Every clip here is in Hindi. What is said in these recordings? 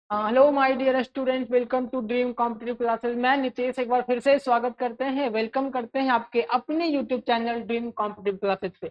Hello my dear student, welcome to dream competitive classes. मैं नितेश एक बार फिर से स्वागत करते हैं, वेलकम करते हैं आपके अपने YouTube channel dream competitive classes पे।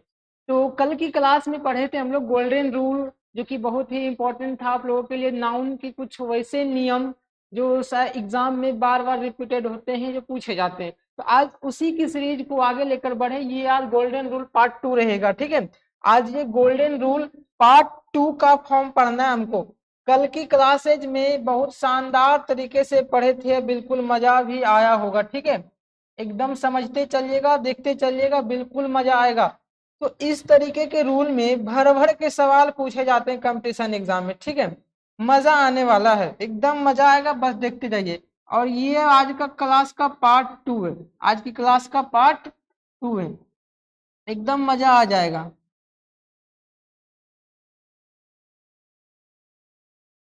तो कल की क्लास में पढ़े थे हम लोग गोल्डन रूल, जो कि बहुत ही इंपॉर्टेंट था आप लोगों के लिए। नाउन की कुछ वैसे नियम जो शायद एग्जाम में बार बार रिपीटेड होते हैं, जो पूछे जाते हैं। तो आज उसी की सीरीज को आगे लेकर बढ़े। ये आज गोल्डन रूल पार्ट 2 रहेगा, ठीक है। आज ये गोल्डन रूल पार्ट 2 का फॉर्म पढ़ना है हमको। कल की क्लासेज में बहुत शानदार तरीके से पढ़े थे, बिल्कुल मजा भी आया होगा, ठीक है। एकदम समझते चलिएगा, देखते चलिएगा, बिल्कुल मजा आएगा। तो इस तरीके के रूल में भर भर के सवाल पूछे जाते हैं कंपटीशन एग्जाम में, ठीक है। मजा आने वाला है, एकदम मजा आएगा, बस देखते जाइए। और ये आज का क्लास का पार्ट 2 है, आज की क्लास का पार्ट 2 है, एकदम मजा आ जाएगा।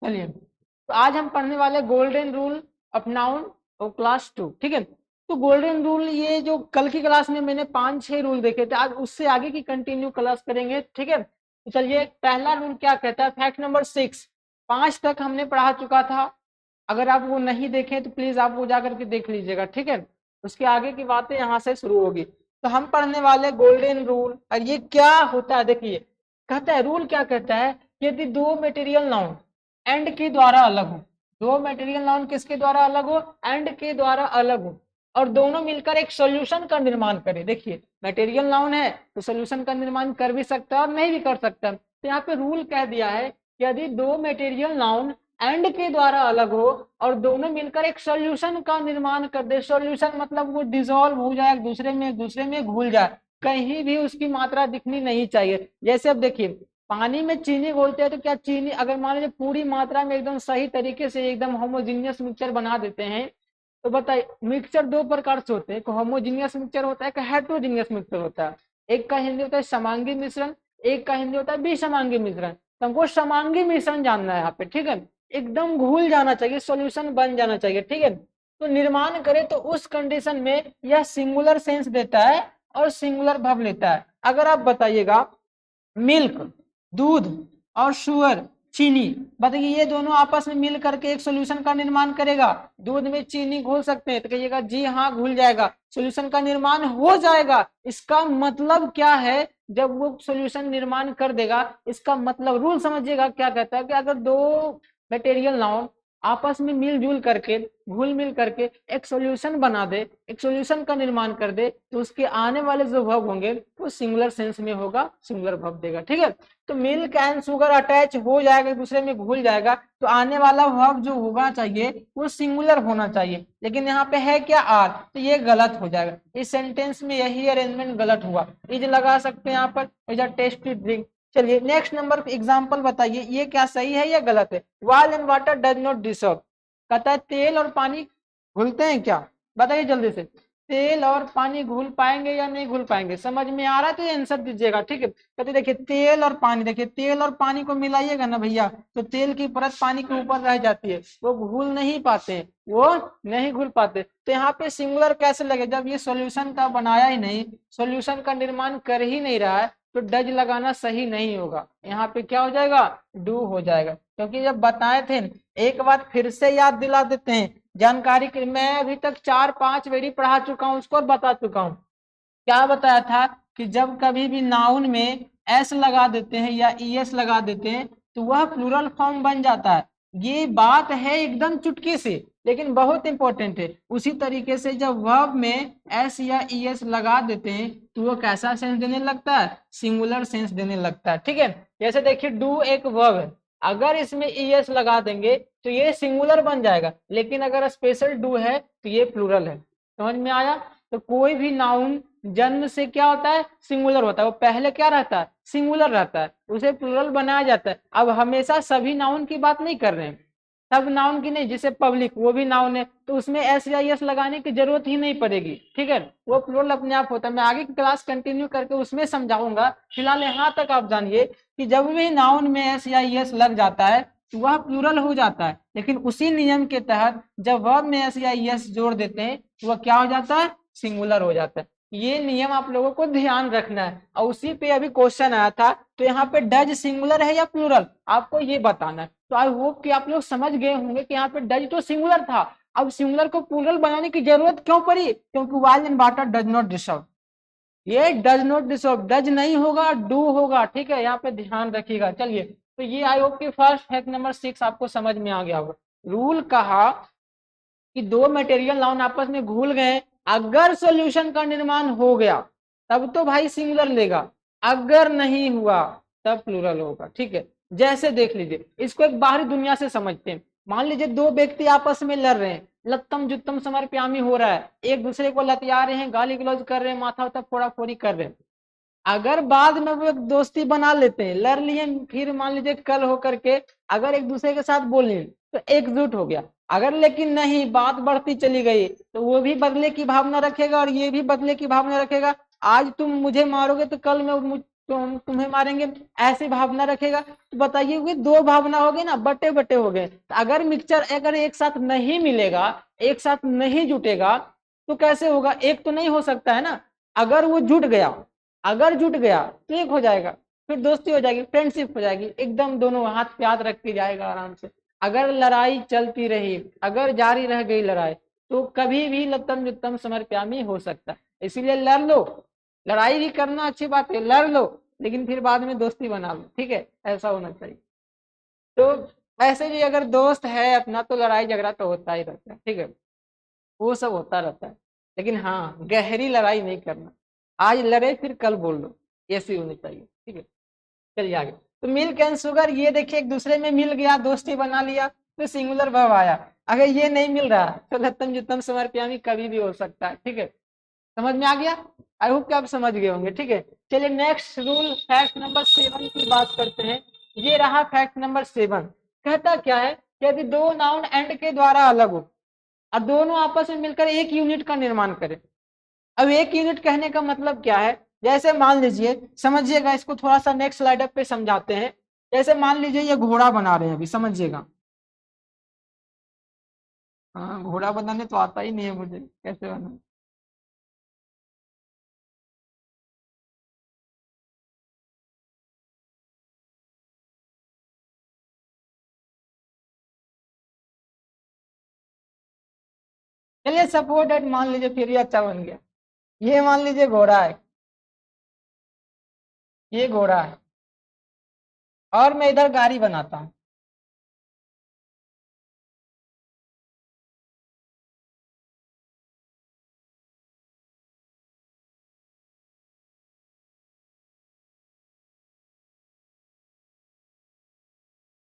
चलिए, तो आज हम पढ़ने वाले गोल्डन रूल ऑफ नाउन और क्लास 2, ठीक है। तो गोल्डन रूल, ये जो कल की क्लास में मैंने 5-6 रूल देखे थे, आज उससे आगे की कंटिन्यू क्लास करेंगे, ठीक है। तो चलिए, पहला रूल क्या कहता है, फैक्ट नंबर 6। 5 तक हमने पढ़ा चुका था। अगर आप वो नहीं देखें तो प्लीज आप वो जाकर के देख लीजिएगा, ठीक है। उसके आगे की बातें यहाँ से शुरू होगी। तो हम पढ़ने वाले गोल्डन रूल, और ये क्या होता है देखिए। कहता है, रूल क्या कहता है, यदि दो मटेरियल नाउन एंड के द्वारा अलग हो, दो मटेरियल नाउन किसके द्वारा अलग हो, एंड के द्वारा अलग हो, और दोनों मिलकर एक सॉल्यूशन का निर्माण करें। देखिए, मटेरियल नाउन है तो सॉल्यूशन का निर्माण कर भी सकता है और नहीं भी कर सकता। तो यहाँ पे रूल कह दिया है कि यदि दो मटेरियल नाउन एंड के द्वारा अलग हो और दोनों मिलकर एक सॉल्यूशन का निर्माण कर दे। सॉल्यूशन मतलब वो डिसॉल्व हो जाए, एक दूसरे में घुल जाए, कहीं भी उसकी मात्रा दिखनी नहीं चाहिए। जैसे अब देखिए, पानी में चीनी घोलते हैं तो क्या चीनी अगर मान लीजिए पूरी मात्रा में एकदम सही तरीके से एकदम होमोजीनियस मिक्सचर बना देते हैं, तो बताइए, मिक्सचर दो प्रकार से होते हैं, एक होमोजीनियस मिक्सचर होता है, एक हेट्रोजीनियस मिक्सचर होता है। एक का हिंदी होता है समांगी मिश्रण, एक का हिंदी होता है विसमांगी मिश्रण। तो हमको समांगी मिश्रण जानना है यहाँ पे, ठीक है। एकदम घुल जाना चाहिए, सॉल्यूशन बन जाना चाहिए, ठीक है। तो निर्माण करे तो उस कंडीशन में यह सिंगुलर सेंस देता है और सिंगुलर वर्ब लेता है। अगर आप बताइएगा मिल्क, दूध, और शुगर, चीनी, बताइए ये दोनों आपस में मिल करके एक सॉल्यूशन का निर्माण करेगा। दूध में चीनी घोल सकते हैं तो कहिएगा जी हाँ घुल जाएगा, सॉल्यूशन का निर्माण हो जाएगा। इसका मतलब क्या है, जब वो सॉल्यूशन निर्माण कर देगा, इसका मतलब रूल समझिएगा क्या कहता है कि अगर दो मटेरियल नाउन आपस में मिलजुल करके, घुल मिल करके एक सॉल्यूशन बना दे, एक सॉल्यूशन का निर्माण कर दे, तो उसके आने वाले जो वर्ब होंगे वो सिंगुलर सेंस में होगा, सिंगुलर वर्ब देगा, ठीक है। तो मिल्क एंड शुगर अटैच हो जाएगा, एक दूसरे में घुल जाएगा, तो आने वाला वर्ब जो होगा चाहिए वो सिंगुलर होना चाहिए। लेकिन यहाँ पे है क्या, आर, तो ये गलत हो जाएगा। इस सेंटेंस में यही अरेंजमेंट गलत हुआ। इज लगा सकते हैं यहाँ पर, इज अ टेस्टी ड्रिंक। चलिए नेक्स्ट नंबर एग्जांपल बताइए, ये क्या सही है या गलत है। Oil and water does not dissolve. कहता है तेल और पानी घुलते हैं क्या, बताइए जल्दी से। तेल और पानी घुल पाएंगे या नहीं घुल पाएंगे, समझ में आ रहा है तो ये आंसर दीजिएगा, ठीक है। कहते देखिए तेल और पानी, देखिए तेल और पानी को मिलाइएगा ना भैया, तो तेल की परत पानी के ऊपर रह जाती है, वो घुल नहीं पाते, वो नहीं घुल पाते। तो यहाँ पे सिंगुलर कैसे लगे, जब ये सॉल्यूशन का बनाया ही नहीं, सॉल्यूशन का निर्माण कर ही नहीं रहा है, तो डज लगाना सही नहीं होगा। यहाँ पे क्या हो जाएगा, डू हो जाएगा। क्योंकि जब बताए थे, एक बात फिर से याद दिला देते हैं जानकारी के, मैं अभी तक 4-5 वेरी पढ़ा चुका हूँ उसको और बता चुका हूँ। क्या बताया था कि जब कभी भी नाउन में एस लगा देते हैं या ईएस लगा देते हैं तो वह प्लूरल फॉर्म बन जाता है। ये बात है एकदम चुटकी से, लेकिन बहुत इंपॉर्टेंट है। उसी तरीके से जब वर्ब में एस या ईएस लगा देते हैं तो वो कैसा सेंस देने लगता है, सिंगुलर सेंस देने लगता है, ठीक है। जैसे देखिए, डू एक वर्ब है, अगर इसमें ईएस लगा देंगे तो ये सिंगुलर बन जाएगा, लेकिन अगर स्पेशल डू है तो ये प्लूरल है। समझ में आया। तो कोई भी नाउन जन्म से क्या होता है, सिंगुलर होता है, वो पहले क्या रहता है, सिंगुलर रहता है, उसे प्लूरल बनाया जाता है। अब हमेशा सभी नाउन की बात नहीं कर रहे हैं, सब नाउन की नहीं, जैसे पब्लिक वो भी नाउन है, तो उसमें एस या एस लगाने की जरूरत ही नहीं पड़ेगी, ठीक है, वो प्लूरल अपने आप होता है। मैं आगे की क्लास कंटिन्यू करके उसमें समझाऊंगा। फिलहाल यहाँ तक आप जानिए कि जब भी नाउन में एस या एस लग जाता है तो वह प्लूरल हो जाता है, लेकिन उसी नियम के तहत जब वर्ब में एस या एस जोड़ देते हैं तो वह क्या हो जाता है, सिंगुलर हो जाता है। ये नियम आप लोगों को ध्यान रखना है। और उसी पे अभी क्वेश्चन आया था, तो यहाँ पे डज सिंगुलर है या प्लूरल, आपको ये बताना है। तो आई होप कि आप लोग समझ गए होंगे कि यहाँ पे डज तो सिंगुलर था, अब सिंगुलर को प्लूरल बनाने की जरूरत क्यों पड़ी, क्योंकि while and water does not dissolve, ये डज नॉट डिसॉल्व, डज नहीं होगा डू होगा, ठीक है, यहाँ पे ध्यान रखिएगा। चलिए, तो ये आई होप कि फर्स्ट फैक्ट नंबर 6 आपको समझ में आ गया होगा। रूल कहा कि दो मटेरियल नाउन आपस में घुल गए, अगर सॉल्यूशन का निर्माण हो गया तब तो भाई सिंगुलर लेगा, अगर नहीं हुआ तब प्लूरल होगा, ठीक है। जैसे देख लीजिए, इसको एक बाहरी दुनिया से समझते हैं। मान लीजिए दो व्यक्ति आपस में लड़ रहे हैं, लत्तम जुत्तम समर प्यामी हो रहा है, एक दूसरे को लतिया रहे हैं, गाली गलौज कर रहे हैं, माथा उथा फोड़ा फोड़ी कर रहे हैं। अगर बाद में वो एक दोस्ती बना लेते हैं, लड़ लिए, फिर मान लीजिए कल होकर के अगर एक दूसरे के साथ बोले तो एकजुट हो गया। अगर लेकिन नहीं, बात बढ़ती चली गई, तो वो भी बदले की भावना रखेगा और ये भी बदले की भावना रखेगा। आज तुम मुझे मारोगे तो कल मैं तुम्हें मारेंगे, ऐसी भावना रखेगा। तो बताइए, वो दो भावना हो गई ना, बटे बटे हो गए। तो अगर मिक्सचर अगर एक साथ नहीं मिलेगा, एक साथ नहीं जुटेगा, तो कैसे होगा, एक तो नहीं हो सकता है ना। अगर वो जुट गया, अगर जुट गया तो एक हो जाएगा, फिर दोस्ती हो जाएगी, फ्रेंडशिप हो जाएगी, एकदम दोनों हाथ पे हाथ रख के जाएगा आराम से। अगर लड़ाई चलती रही, अगर जारी रह गई लड़ाई, तो कभी भी लत्तम जुत्तम समर प्यामी हो सकता है। इसीलिए लड़ लो, लड़ाई भी करना अच्छी बात है, लड़ लो, लेकिन फिर बाद में दोस्ती बना लो, ठीक है, ऐसा होना चाहिए। तो वैसे भी अगर दोस्त है अपना, तो लड़ाई झगड़ा तो होता ही रहता है, ठीक है, वो सब होता रहता है। लेकिन हाँ, गहरी लड़ाई नहीं करना, आज लड़े फिर कल बोल लो, ऐसी होनी चाहिए, ठीक है। चलिए आगे। तो मिल्क एंड शुगर, ये देखिए एक दूसरे में मिल गया, दोस्ती बना लिया, तो सिंगुलर वर्ब आया। अगर ये नहीं मिल रहा तो लत्तम जुत्तम समर प्यामी कभी भी हो सकता है, ठीक है। समझ में आ गया, आई होप कि आप समझ गए होंगे, ठीक है। चलिए नेक्स्ट रूल फैक्ट नंबर 7 की बात करते हैं। ये रहा फैक्ट नंबर 7। कहता क्या है कि यदि दो नाउन एंड के द्वारा अलग हो और दोनों आपस में मिलकर एक यूनिट का निर्माण करें। अब एक यूनिट कहने का मतलब क्या है, जैसे मान लीजिए, समझिएगा, इसको थोड़ा सा नेक्स्ट स्लाइड पे समझाते हैं। जैसे मान लीजिए ये घोड़ा बना रहे हैं, अभी समझिएगा। हाँ, घोड़ा बनाने तो आता ही नहीं है मुझे, कैसे बना। चलिए सपोर्टेड मान लीजिए, फिर ये अच्छा बन गया। ये मान लीजिए घोड़ा है, ये घोड़ा है, और मैं इधर गाड़ी बनाता हूँ।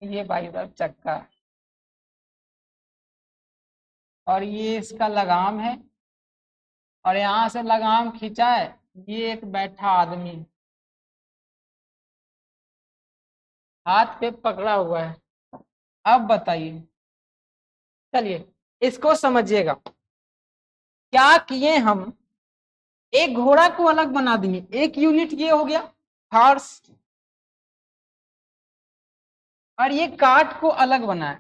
ये भाई साहब चक्का है, और ये इसका लगाम है, और यहाँ से लगाम खींचा है, ये एक बैठा आदमी हाथ पे पकड़ा हुआ है। अब बताइए, चलिए इसको समझिएगा। क्या किए हम, एक घोड़ा को अलग बना दिए, एक यूनिट ये हो गया हॉर्स, और ये काठ को अलग बनाए।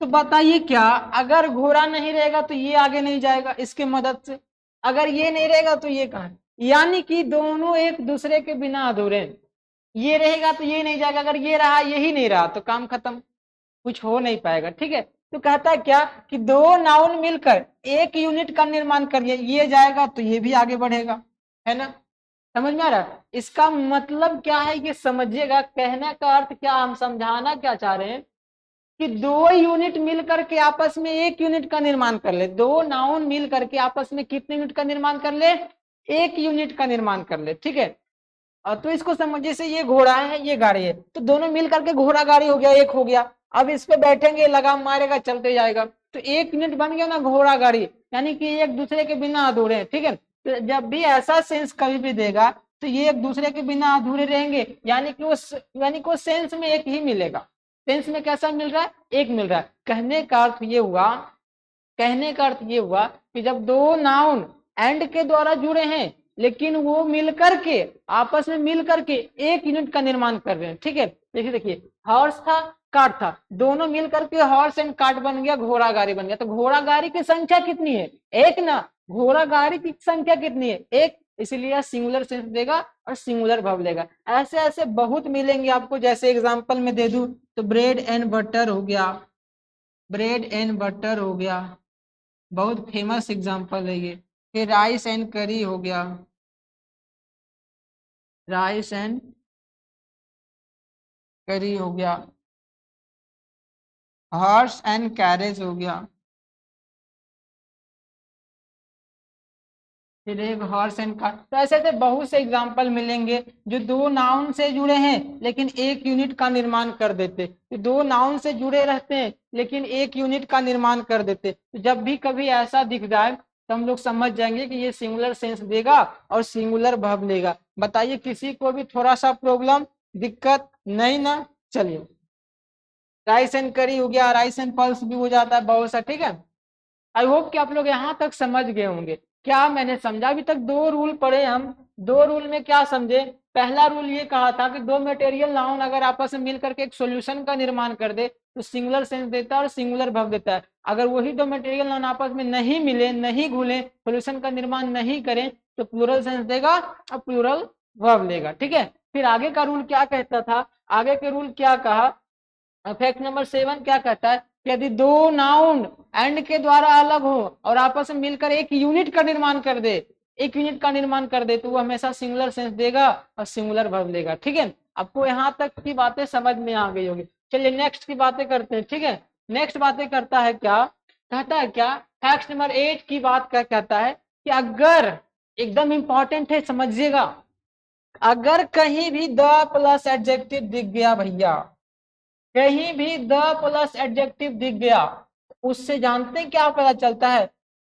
तो बताइए, क्या अगर घोड़ा नहीं रहेगा तो ये आगे नहीं जाएगा इसके मदद से, अगर ये नहीं रहेगा तो ये कहाँ, यानी कि दोनों एक दूसरे के बिना अधूरे हैं। ये रहेगा तो ये नहीं जाएगा, अगर ये रहा यही नहीं रहा तो काम खत्म, कुछ हो नहीं पाएगा, ठीक है। तो कहता है क्या कि दो नाउन मिलकर एक यूनिट का निर्माण करिए, ये जाएगा तो ये भी आगे बढ़ेगा, है ना। समझ में आ रहा है, इसका मतलब क्या है, ये समझिएगा। कहने का अर्थ क्या, हम समझाना क्या चाह रहे हैं कि दो यूनिट मिल करके आपस में एक यूनिट का निर्माण कर ले, दो नाउन मिल करके आपस में कितने यूनिट का निर्माण कर ले, एक यूनिट का निर्माण कर ले, ठीक है। और तो इसको समझ, जैसे ये घोड़ा है, ये गाड़ी है, तो दोनों मिल करके घोड़ा गाड़ी हो गया, एक हो गया। अब इस पे बैठेंगे, लगाम मारेगा, चलते जाएगा, तो एक यूनिट बन गया ना घोड़ा गाड़ी, यानी कि एक दूसरे के बिना अधूरे हैं, ठीक है। तो जब भी ऐसा सेंस कभी भी देगा, तो ये एक दूसरे के बिना अधूरे रहेंगे, यानी कि वो सेंस में एक ही मिलेगा। सेंस में कैसा मिल रहा है, एक मिल रहा है। कहने का अर्थ ये हुआ, कहने का अर्थ ये हुआ कि जब दो नाउन एंड के द्वारा जुड़े हैं, लेकिन वो मिलकर के आपस में मिलकर के एक यूनिट का निर्माण कर रहे हैं, ठीक है। देखिए देखिए, हॉर्स था, कार्ट था, दोनों मिलकर के हॉर्स एंड कार्ट बन गया, घोड़ा गाड़ी बन गया। तो घोड़ा गाड़ी की संख्या कितनी है, एक ना, घोड़ा गाड़ी की संख्या कितनी है? एक, इसीलिए सिंगुलर सेंस देगा और सिंगुलर वर्ब लेगा। ऐसे ऐसे बहुत मिलेंगे आपको, जैसे एग्जांपल में दे दूं तो ब्रेड एंड बटर हो गया, ब्रेड एंड बटर हो गया, बहुत फेमस एग्जांपल है ये। फिर राइस एंड करी हो गया, राइस एंड करी हो गया, हॉर्स एंड कैरेज हो गया, फिर एक हॉर्स एंड कार। तो ऐसे ऐसे बहुत से एग्जाम्पल मिलेंगे जो दो नाउन से जुड़े हैं लेकिन एक यूनिट का निर्माण कर देते, तो दो नाउन से जुड़े रहते हैं लेकिन एक यूनिट का निर्माण कर देते। तो जब भी कभी ऐसा दिख जाए तो हम लोग समझ जाएंगे कि ये सिंगुलर सेंस देगा और सिंगुलर वर्ब लेगा। बताइए किसी को भी थोड़ा सा प्रॉब्लम, दिक्कत नहीं ना? चलिए, राइस एंड करी हो गया, राइस एंड पल्स भी हो जाता है बहुत सा, ठीक है। आई होप कि आप लोग यहाँ तक समझ गए होंगे। क्या मैंने समझा? अभी तक दो रूल पढ़े हम। दो रूल में क्या समझे? पहला रूल ये कहा था कि दो मटेरियल नाउन अगर आपस में मिलकर के एक सॉल्यूशन का निर्माण कर दे तो सिंगुलर सेंस देता है और सिंगुलर वर्ब देता है। अगर वही दो मटेरियल नाउन आपस में नहीं मिले, नहीं घुले, सॉल्यूशन का निर्माण नहीं करें तो प्लूरल सेंस देगा और प्लूरल वर्ब लेगा, ठीक है। फिर आगे का रूल क्या कहता था? आगे के रूल क्या कहा? फैक्ट नंबर 7 क्या कहता है कि यदि दो नाउन एंड के द्वारा अलग हो और आपस में मिलकर एक यूनिट का निर्माण कर दे, एक यूनिट का निर्माण कर दे, तो वो हमेशा सिंगुलर सेंस देगा और सिंगुलर वर्ब लेगा, ठीक है। आपको यहाँ तक की बातें समझ में आ गई होगी। चलिए नेक्स्ट की बातें करते हैं, ठीक है। नेक्स्ट बातें करता है क्या? कहता है क्या? फैक्ट नंबर 8 की बात क्या कहता है कि अगर, एकदम इंपॉर्टेंट है समझिएगा, अगर कहीं भी द प्लस एडजेक्टिव दिख गया भैया, कहीं भी द प्लस एडजेक्टिव दिख गया, उससे जानते हैं क्या पता चलता है?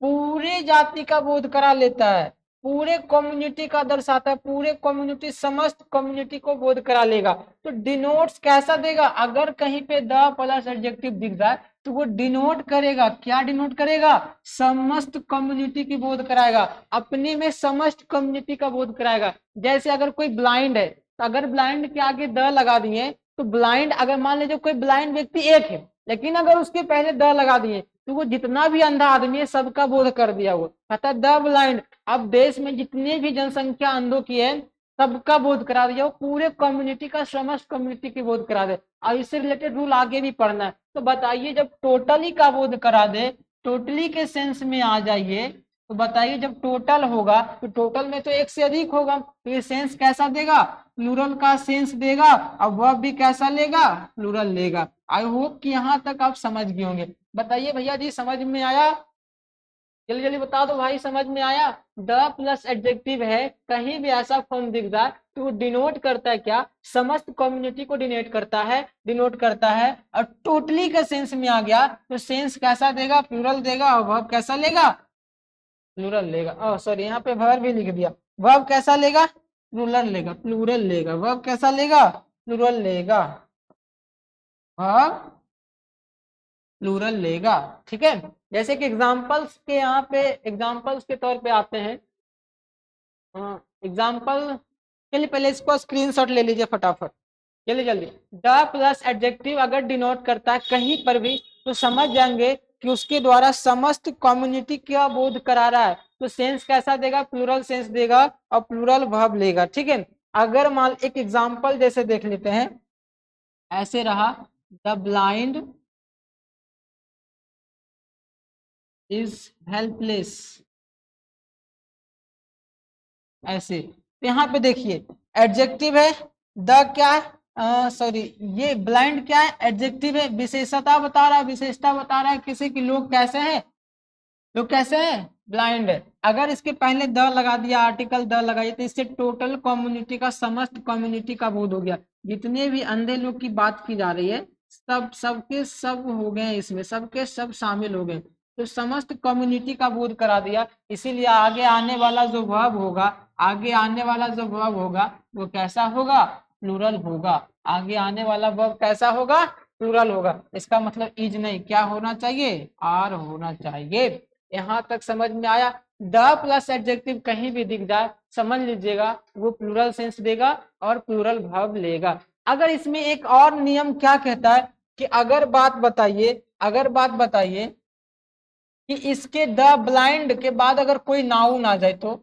पूरे जाति का बोध करा लेता है, पूरे कम्युनिटी का दर्शाता है, पूरे कम्युनिटी, समस्त कम्युनिटी को बोध करा लेगा। तो डिनोट्स कैसा देगा? अगर कहीं पे द प्लस एडजेक्टिव दिख जाए तो वो डिनोट करेगा, क्या डिनोट करेगा? समस्त कम्युनिटी की बोध कराएगा, अपने में समस्त कम्युनिटी का बोध कराएगा। जैसे अगर कोई ब्लाइंड है तो अगर ब्लाइंड के आगे द लगा दिए तो ब्लाइंड, अगर मान लीजिए कोई ब्लाइंड व्यक्ति एक है लेकिन अगर उसके पहले द लगा दिए तो वो जितना भी अंधा आदमी है सबका बोध कर दिया। वो कहता है द ब्लाइंड। अब देश में जितनी भी जनसंख्या अंधों की है सबका बोध करा दिया, वो पूरे कम्युनिटी का, समस्त कम्युनिटी की बोध करा दे। और इससे रिलेटेड रूल आगे भी पढ़ना है। तो बताइए जब टोटली का बोध करा दे, टोटली के सेंस में आ जाइए, तो बताइए जब टोटल होगा तो टोटल में तो एक से अधिक होगा, तो ये सेंस कैसा देगा? प्लूरल का सेंस देगा। और वर्ब भी कैसा लेगा? प्लूरल लेगा। आई होप कि यहाँ तक आप समझ गए होंगे। बताइए भैया जी समझ में आया? जल्दी जल्दी बता दो भाई, समझ में आया? द प्लस एडजेक्टिव है, कहीं भी ऐसा फॉर्म दिख जाए तो वो डिनोट करता है क्या? समस्त कम्युनिटी को डिनोट करता है, डिनोट करता है। और टोटली का सेंस में आ गया तो सेंस कैसा देगा? प्लूरल देगा। और वर्ब कैसा लेगा? प्लूरल लेगा। ओ सॉरी, यहाँ पे वर्ब भी लिख दिया। वर्ब कैसा लेगा? प्लूरल लेगा, प्लूरल लेगा। वर्ब कैसा लेगा? प्लूरल लेगा। वर्ब प्लूरल लेगा, ठीक है। जैसे कि एग्जांपल्स के, यहाँ पे एग्जांपल्स के तौर पे आते हैं। एग्जांपल, चलिए पहले इसको स्क्रीनशॉट ले लीजिए फटाफट, जल्दी जल्दी। द प्लस एडजेक्टिव अगर डिनोट करता है कहीं पर भी तो समझ जाएंगे कि उसके द्वारा समस्त कम्युनिटी का बोध करा रहा है। तो सेंस कैसा देगा? प्लूरल सेंस देगा और प्लूरल वर्ब लेगा, ठीक है। अगर मान एक एग्जांपल जैसे देख लेते हैं, ऐसे रहा, द ब्लाइंड इज हेल्पलेस, ऐसे। तो यहाँ पे देखिए एडजेक्टिव है, द क्या है, सॉरी ये ब्लाइंड क्या है? एडजेक्टिव है, विशेषता बता रहा है, विशेषता बता रहा है किसी की, लोग कैसे हैं, लोग कैसे हैं? ब्लाइंड है। अगर इसके पहले द लगा दिया, आर्टिकल द लगाइए, तो इससे टोटल कम्युनिटी का, समस्त कम्युनिटी का बोध हो गया। जितने भी अंधे लोग की बात की जा रही है सब, सबके सब हो गए इसमें, सबके सब शामिल हो गए। तो समस्त कम्युनिटी का बोध करा दिया। इसीलिए आगे आने वाला जो वर्ब होगा, आगे आने वाला जो वर्ब होगा वो कैसा होगा? प्लूरल होगा। आगे आने वाला वर्ब कैसा होगा? प्लूरल होगा। इसका मतलब इज नहीं, क्या होना चाहिए? आर होना चाहिए। यहाँ तक समझ में आया? द प्लस एडजेक्टिव कहीं भी दिख जाए समझ लीजिएगा वो प्लूरल सेंस देगा और प्लूरल वर्ब लेगा। अगर इसमें एक और नियम क्या कहता है कि अगर बात बताइए, अगर बात बताइए कि इसके द ब्लाइंड के बाद अगर कोई नाउन आ जाए, तो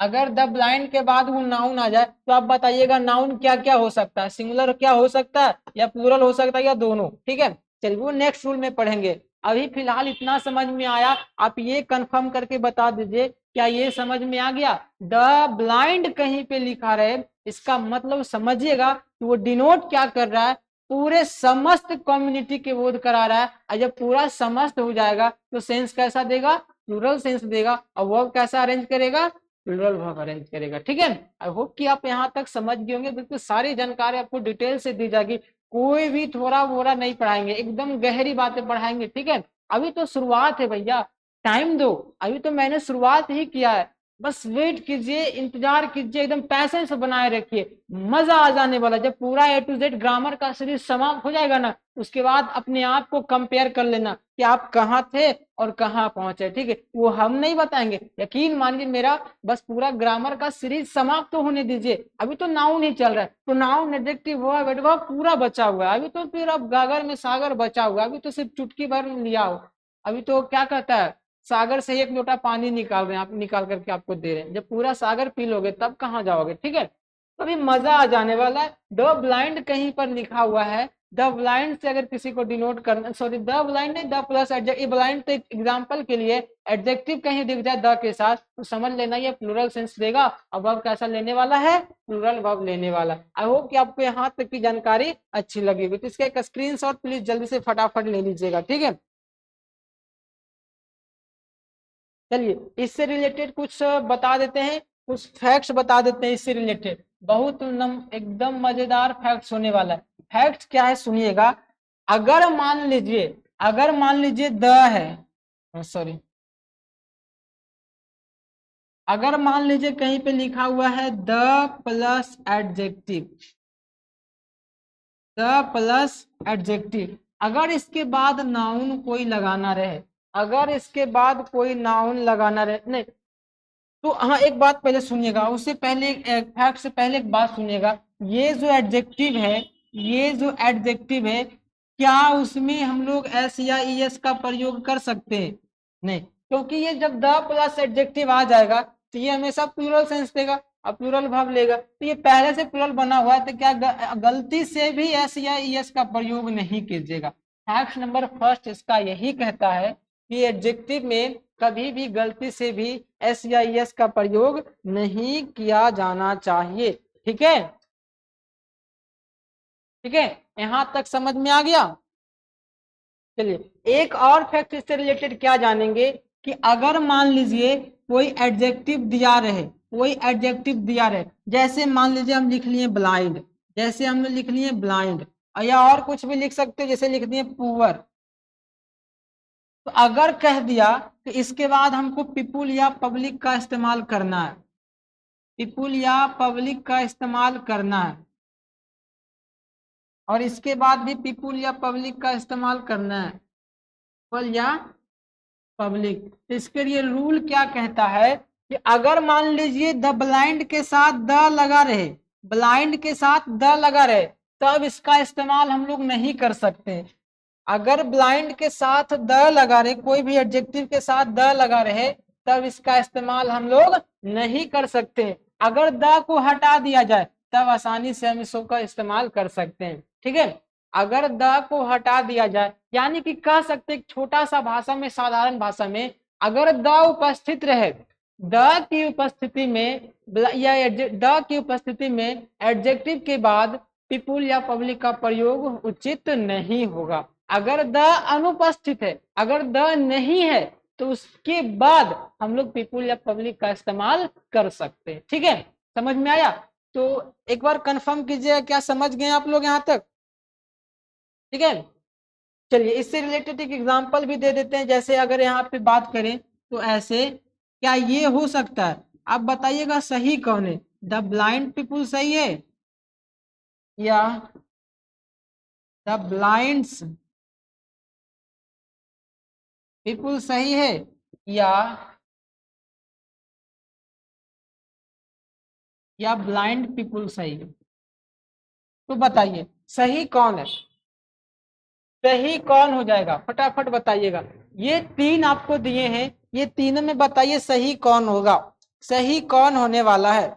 अगर द ब्लाइंड के बाद वो नाउन आ जाए तो आप बताइएगा नाउन क्या क्या हो सकता है, सिंगुलर क्या हो सकता है या प्लूरल हो सकता है या दोनों। ठीक है, चलिए वो नेक्स्ट रूल में पढ़ेंगे। अभी फिलहाल इतना समझ में आया, आप ये कंफर्म करके बता दीजिए क्या ये समझ में आ गया। द ब्लाइंड कहीं पे लिखा रहे, इसका मतलब समझिएगा कि वो डिनोट क्या कर रहा है, पूरे समस्त कम्युनिटी के बोध करा रहा है। और जब पूरा समस्त हो जाएगा तो सेंस कैसा देगा, प्लूरल सेंस देगा। और वर्ब कैसा अरेंज करेगा, प्लूरल वर्ब अरेंज करेगा। ठीक है, आई होप कि आप यहाँ तक समझ गए होंगे। बिल्कुल सारी जानकारी आपको डिटेल से दी जाएगी, कोई भी थोड़ा बोरा नहीं पढ़ाएंगे, एकदम गहरी बातें पढ़ाएंगे। ठीक है, अभी तो शुरुआत है भैया, टाइम दो, अभी तो मैंने शुरुआत ही किया है। बस वेट कीजिए, इंतजार कीजिए, एकदम पैसेंस बनाए रखिए, मजा आ जाने वाला। जब पूरा ए टू जेड ग्रामर का सीरीज समाप्त हो जाएगा ना, उसके बाद अपने आप को कंपेयर कर लेना कि आप कहाँ थे और कहाँ पहुंचे। ठीक है, वो हम नहीं बताएंगे, यकीन मानिए मेरा। बस पूरा ग्रामर का सीरीज समाप्त तो होने दीजिए, अभी तो नाउन ही चल रहा है। तो नाउन, एडजेक्टिव, वर्ब, एडवर्ब पूरा बचा हुआ है अभी तो। फिर अब गागर में सागर बचा हुआ है, अभी तो सिर्फ चुटकी भर लिया हो। अभी तो क्या कहता है, सागर से एक लोटा पानी निकाल रहे हैं आप, निकाल करके आपको दे रहे हैं। जब पूरा सागर पी लोगे तब कहाँ जाओगे। ठीक है, तो अभी मजा आ जाने वाला है। द ब्लाइंड कहीं पर लिखा हुआ है, द ब्लाइंड से अगर किसी को डिनोट करना, सॉरी द ब्लाइंड नहीं, द प्लस एडजेक्टिव, ब्लाइंड तो एग्जांपल के लिए एडजेक्टिव कहीं दिख जाए द के साथ तो समझ लेना ये प्लूरल सेंस देगा। और वर्ब कैसा लेने वाला है, प्लूरल वर्ब लेने वाला। आई होप कि आपको यहाँ तक की जानकारी अच्छी लगी होगी। तो इसका एक स्क्रीनशॉट प्लीज जल्दी से फटाफट ले लीजिएगा। ठीक है, चलिए इससे रिलेटेड कुछ बता देते हैं, कुछ फैक्ट्स बता देते हैं इससे रिलेटेड। बहुत एकदम मजेदार फैक्ट्स होने वाला है। फैक्ट क्या है सुनिएगा। अगर मान लीजिए, अगर मान लीजिए द है, सॉरी, अगर मान लीजिए कहीं पे लिखा हुआ है the plus adjective, the plus adjective, अगर इसके बाद नाउन कोई लगाना रहे, अगर इसके बाद कोई नाउन लगाना रहे, नहीं तो हाँ एक बात पहले सुनिएगा, उससे पहले एक फैक्ट से पहले एक बात सुनिएगा। ये जो एडजेक्टिव है, ये जो एडजेक्टिव है, क्या उसमें हम लोग एस या ई एस का प्रयोग कर सकते हैं? नहीं, क्योंकि ये जब द प्लस एडजेक्टिव आ जाएगा तो ये हमेशा प्लूरल सेंस देगा और प्लूरल भाव लेगा। तो ये पहले से प्लूरल बना हुआ है, तो क्या गलती से भी एस या ई एस का प्रयोग नहीं कीजिएगा। फैक्ट नंबर फर्स्ट इसका यही कहता है कि एडजेक्टिव में कभी भी गलती से भी एस या एस का प्रयोग नहीं किया जाना चाहिए। ठीक है, ठीक है, यहां तक समझ में आ गया। चलिए एक और फैक्ट इससे रिलेटेड क्या जानेंगे कि अगर मान लीजिए कोई एडजेक्टिव दिया रहे, कोई एडजेक्टिव दिया रहे, जैसे मान लीजिए हम लिख लिए ब्लाइंड, जैसे हमने लिख लिए ब्लाइंड, या और कुछ भी लिख सकते हो, जैसे लिख दिए पुअर। तो अगर कह दिया कि इसके बाद हमको पीपुल या पब्लिक का इस्तेमाल करना है, पीपुल या पब्लिक का इस्तेमाल करना है, और इसके बाद भी पीपुल या पब्लिक का इस्तेमाल करना है, पीपल या पब्लिक, तो इसके लिए रूल क्या कहता है कि अगर मान लीजिए द ब्लाइंड के साथ द लगा रहे, ब्लाइंड के साथ द लगा रहे, तब इसका इस्तेमाल हम लोग नहीं कर सकते। अगर ब्लाइंड के साथ द लगा रहे, कोई भी एडजेक्टिव के साथ द लगा रहे, तब इसका इस्तेमाल हम लोग नहीं कर सकते। अगर द को हटा दिया जाए तब आसानी से हम इसका इस्तेमाल कर सकते हैं। ठीक है, अगर द को हटा दिया जाए, यानी कि कह सकते छोटा सा भाषा में, साधारण भाषा में, अगर द उपस्थित रहे, द की उपस्थिति में या द की उपस्थिति में एडजेक्टिव के बाद पीपुल या पब्लिक का प्रयोग उचित नहीं होगा। अगर द अनुपस्थित है, अगर द नहीं है, तो उसके बाद हम लोग पीपुल या पब्लिक का इस्तेमाल कर सकते हैं। ठीक है, समझ में आया? तो एक बार कंफर्म कीजिएगा क्या समझ गए आप लोग यहाँ तक? ठीक है, चलिए इससे रिलेटेड एक एग्जांपल भी दे देते हैं। जैसे अगर यहाँ पे बात करें तो ऐसे, क्या ये हो सकता है? आप बताइएगा सही कौन है, द ब्लाइंड पीपुल सही है या द ब्लाइंड्स पीपुल सही है, या ब्लाइंड पीपुल सही है? तो बताइए सही कौन है, सही कौन हो जाएगा, फटाफट बताइएगा। ये 3 आपको दिए हैं, ये तीनों में बताइए सही कौन होगा, सही कौन होने वाला है,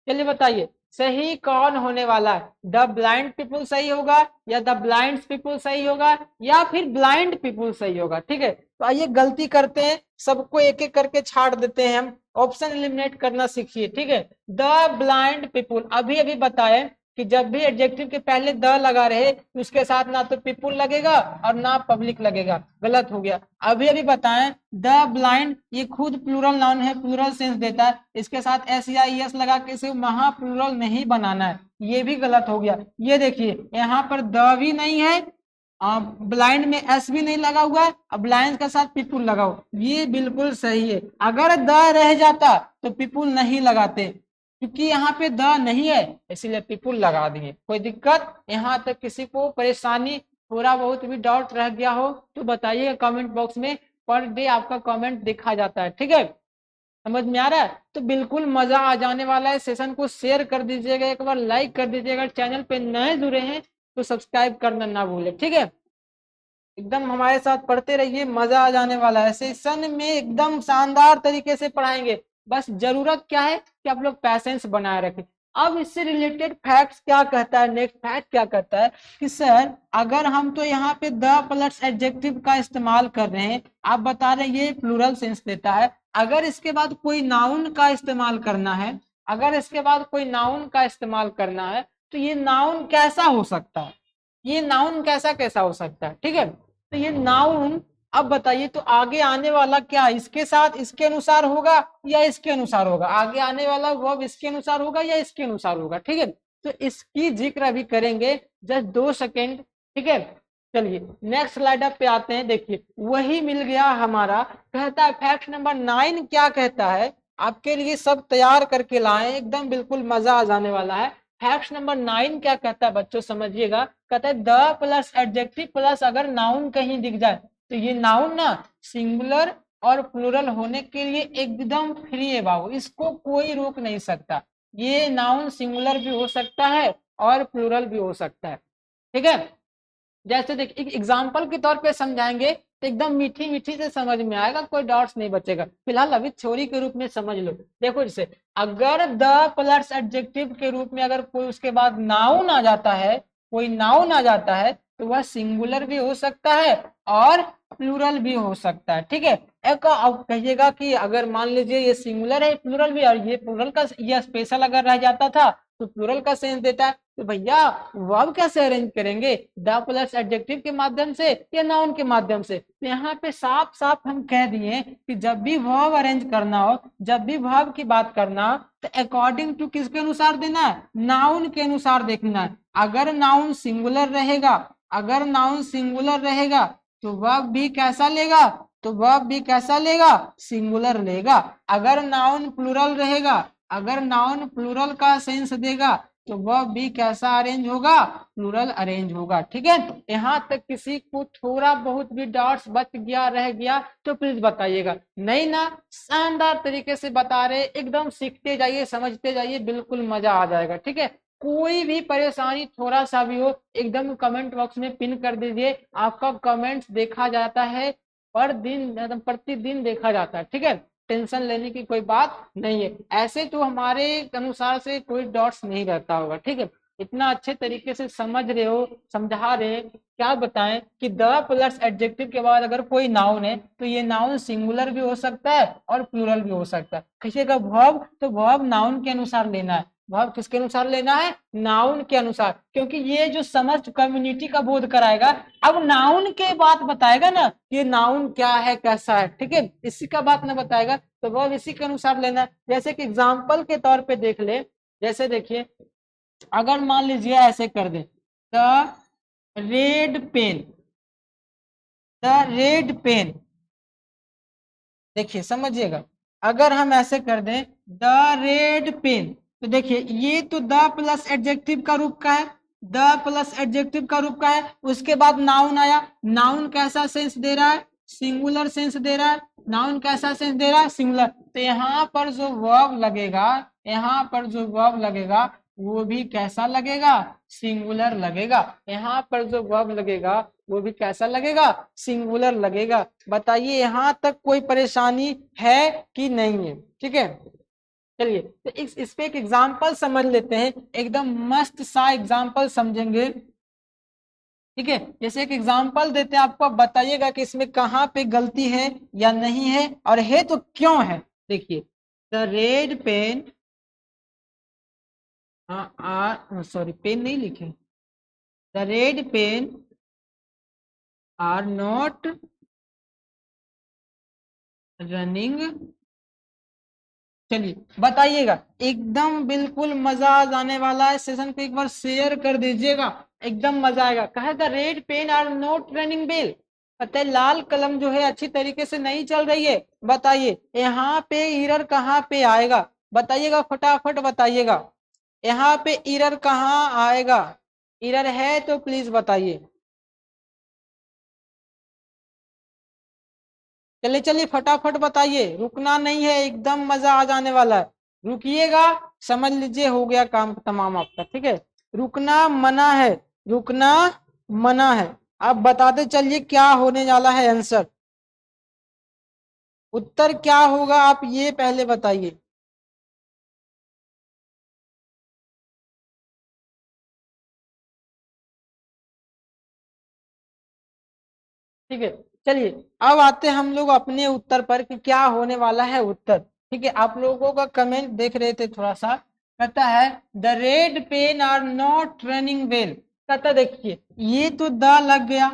चलिए बताइए सही कौन होने वाला है। द ब्लाइंड पीपुल सही होगा, या द ब्लाइंड पीपुल सही होगा, या फिर ब्लाइंड पीपुल सही होगा। ठीक है, तो आइए गलती करते हैं, सबको एक एक करके छाड़ देते हैं हम, ऑप्शन एलिमिनेट करना सीखिए। ठीक है, द ब्लाइंड पीपुल, अभी अभी बताए कि जब भी एडजेक्टिव के पहले द लगा रहे तो उसके साथ ना तो पीपुल लगेगा और ना पब्लिक लगेगा, गलत हो गया। अभी अभी बताएं द ब्लाइंड, ये खुद प्लूरल नाउन है, प्लूरल सेंस देता है, इसके साथ एस या एस लगा के इसे महा प्लूरल नहीं बनाना है, ये भी गलत हो गया। ये देखिए यहाँ पर द भी नहीं है, ब्लाइंड में एस भी नहीं लगा हुआ है, अब ब्लाइंड के साथ पीपुल लगाओ, ये बिल्कुल सही है। अगर द रह जाता तो पीपुल नहीं लगाते, क्योंकि यहाँ पे द नहीं है इसीलिए पीपुल लगा दिए। कोई दिक्कत यहाँ तक किसी को परेशानी, थोड़ा बहुत भी डाउट रह गया हो तो बताइए कमेंट बॉक्स में, पर डे आपका कमेंट देखा जाता है। ठीक है, समझ में आ रहा है? तो बिल्कुल मजा आ जाने वाला है। सेशन को शेयर कर दीजिएगा, एक बार लाइक कर दीजिएगा, चैनल पे नए जुड़े हैं तो सब्सक्राइब करना ना भूले। ठीक है, एकदम हमारे साथ पढ़ते रहिए, मजा आ जाने वाला है। सेशन में एकदम शानदार तरीके से पढ़ाएंगे, बस जरूरत क्या है कि आप लोग पैसेंस बनाए रखें। अब इससे रिलेटेड फैक्ट्स क्या कहता है, नेक्स्ट फैक्ट क्या कहता है कि सर अगर हम तो यहाँ पे द प्लस एडजेक्टिव का इस्तेमाल कर रहे हैं, आप बता रहे हैं ये प्लूरल सेंस देता है, अगर इसके बाद कोई नाउन का इस्तेमाल करना है, अगर इसके बाद कोई नाउन का इस्तेमाल करना है तो ये नाउन कैसा हो सकता है, ये नाउन कैसा कैसा हो सकता है। ठीक है, तो ये नाउन, अब बताइए तो आगे आने वाला क्या इसके साथ इसके अनुसार होगा या इसके अनुसार होगा, आगे आने वाला वर्ब इसके अनुसार होगा या इसके अनुसार होगा। ठीक है, तो इसकी जिक्र अभी करेंगे, जस्ट 2 सेकेंड। ठीक है, चलिए नेक्स्ट स्लाइड पे आते हैं। देखिए वही मिल गया हमारा, कहता है फैक्ट नंबर 9 क्या कहता है, आपके लिए सब तैयार करके लाए, एकदम बिल्कुल मजा आ जाने वाला है। फैक्ट नंबर 9 क्या कहता है बच्चों, समझिएगा। कहता है द प्लस एडजेक्टिव प्लस अगर नाउन कहीं दिख जाए तो ये नाउन ना सिंगुलर और प्लूरल होने के लिए एकदम फ्री है बाबू, इसको कोई रोक नहीं सकता। ये नाउन सिंगुलर भी हो सकता है और प्लूरल भी हो सकता है। ठीक है, जैसे देखिए एक एग्जाम्पल के तौर पे समझाएंगे तो एकदम मीठी मीठी से समझ में आएगा, कोई डाउट्स नहीं बचेगा। फिलहाल अभी थ्योरी के रूप में समझ लो। देखो जैसे अगर द प्लस एडजेक्टिव के रूप में अगर कोई उसके बाद नाउन आ जाता है, कोई नाउन आ जाता है तो वह सिंगुलर भी हो सकता है और प्लूरल भी हो सकता है। ठीक है, एक अब कहिएगा कि अगर मान लीजिए ये सिंगुलर है प्लूरल भी, और ये प्लूरल का ये स्पेशल अगर रह जाता था तो प्लूरल का सेंस देता है, तो भैया वर्ब कैसे अरेंज करेंगे, द प्लस एडजेक्टिव के माध्यम से या नाउन के माध्यम से। तो यहाँ पे साफ साफ हम कह दिए कि जब भी वर्ब अरेंज करना हो, जब भी वर्ब की बात करना हो तो अकॉर्डिंग टू किसके अनुसार देना है, नाउन के अनुसार देखना है। अगर नाउन सिंगुलर रहेगा, अगर नाउन सिंगुलर रहेगा तो वर्ब भी कैसा लेगा, तो वर्ब भी कैसा लेगा, सिंगुलर लेगा। अगर नाउन प्लूरल रहेगा, अगर नाउन प्लूरल का सेंस देगा तो वह भी कैसा अरेंज होगा, प्लूरल अरेंज होगा। ठीक है, यहाँ तक किसी को थोड़ा बहुत भी डाउट्स बच गया रह गया तो प्लीज बताइएगा। नहीं ना, शानदार तरीके से बता रहे, एकदम सीखते जाइए, समझते जाइए, बिल्कुल मजा आ जाएगा। ठीक है, कोई भी परेशानी थोड़ा सा भी हो एकदम कमेंट बॉक्स में पिन कर दीजिए, आपका कमेंट्स देखा जाता है, पर दिन प्रतिदिन देखा जाता है। ठीक है, टेंशन लेने की कोई बात नहीं है, ऐसे तो हमारे अनुसार से कोई डॉट्स नहीं रहता होगा। ठीक है, इतना अच्छे तरीके से समझ रहे हो, समझा रहे हैं, क्या बताएं कि द प्लस एडजेक्टिव के बाद अगर कोई नाउन है तो ये नाउन सिंगुलर भी हो सकता है और प्लूरल भी हो सकता है। किसी का वर्ब, तो वर्ब नाउन के अनुसार लेना है, वर्ब किसके अनुसार लेना है, नाउन के अनुसार, क्योंकि ये जो समस्त कम्युनिटी का बोध कराएगा, अब नाउन के बात बताएगा ना, ये नाउन क्या है कैसा है। ठीक है, इसी का बात ना बताएगा तो वर्ब इसी के अनुसार लेना है। जैसे कि एग्जाम्पल के तौर पे देख ले, जैसे देखिए अगर मान लीजिए ऐसे कर दे the red pen, the red pen, देखिए समझिएगा, अगर हम ऐसे कर दें द रेड पेन, तो देखिए ये तो द प्लस एडजेक्टिव का रूप का है, द प्लस एडजेक्टिव का रूप का है, उसके बाद नाउन आया, नाउन कैसा सेंस दे रहा है, सिंगुलर सेंस दे रहा है, नाउन कैसा सेंस दे रहा है, सिंगुलर। तो यहाँ पर जो वर्ब लगेगा, यहाँ पर जो वर्ब लगेगा वो भी कैसा लगेगा, सिंगुलर लगेगा। यहाँ पर जो वर्ब लगेगा वो भी कैसा लगेगा, सिंगुलर लगेगा। बताइए यहाँ तक कोई परेशानी है कि नहीं है? ठीक है, चलिए तो इस पे एक एग्जाम्पल समझ लेते हैं, एकदम मस्त सा एग्जाम्पल समझेंगे। ठीक है, जैसे एक एग्जाम्पल देते हैं आपको, आप बताइएगा कि इसमें कहाँ पे गलती है या नहीं है, और है तो क्यों है। देखिए, the red pen, sorry pen नहीं लिखे, the red pen are not running. चलिए बताइएगा, एकदम बिल्कुल मजा आ जाने वाला है, सेशन को एक बार शेयर कर दीजिएगा, एकदम मजा आएगा। कहा the red pen are not running well, पता है लाल कलम जो है अच्छी तरीके से नहीं चल रही है। बताइए यहाँ पे एरर कहाँ पे आएगा, बताइएगा फटाफट बताइएगा, यहाँ पे एरर कहाँ आएगा, एरर है तो प्लीज बताइए। चलिए चलिए फटाफट बताइए, रुकना नहीं है, एकदम मजा आ जाने वाला है, रुकिएगा, समझ लीजिए हो गया काम तमाम आपका। ठीक है, रुकना मना है, रुकना मना है। अब बताते चलिए क्या होने वाला है आंसर, उत्तर क्या होगा आप ये पहले बताइए। ठीक है, चलिए अब आते हैं हम लोग अपने उत्तर पर कि क्या होने वाला है उत्तर। ठीक है, आप लोगों का कमेंट देख रहे थे थोड़ा सा, कहता है the red pen are not running well. कहता देखिए ये तो द लग गया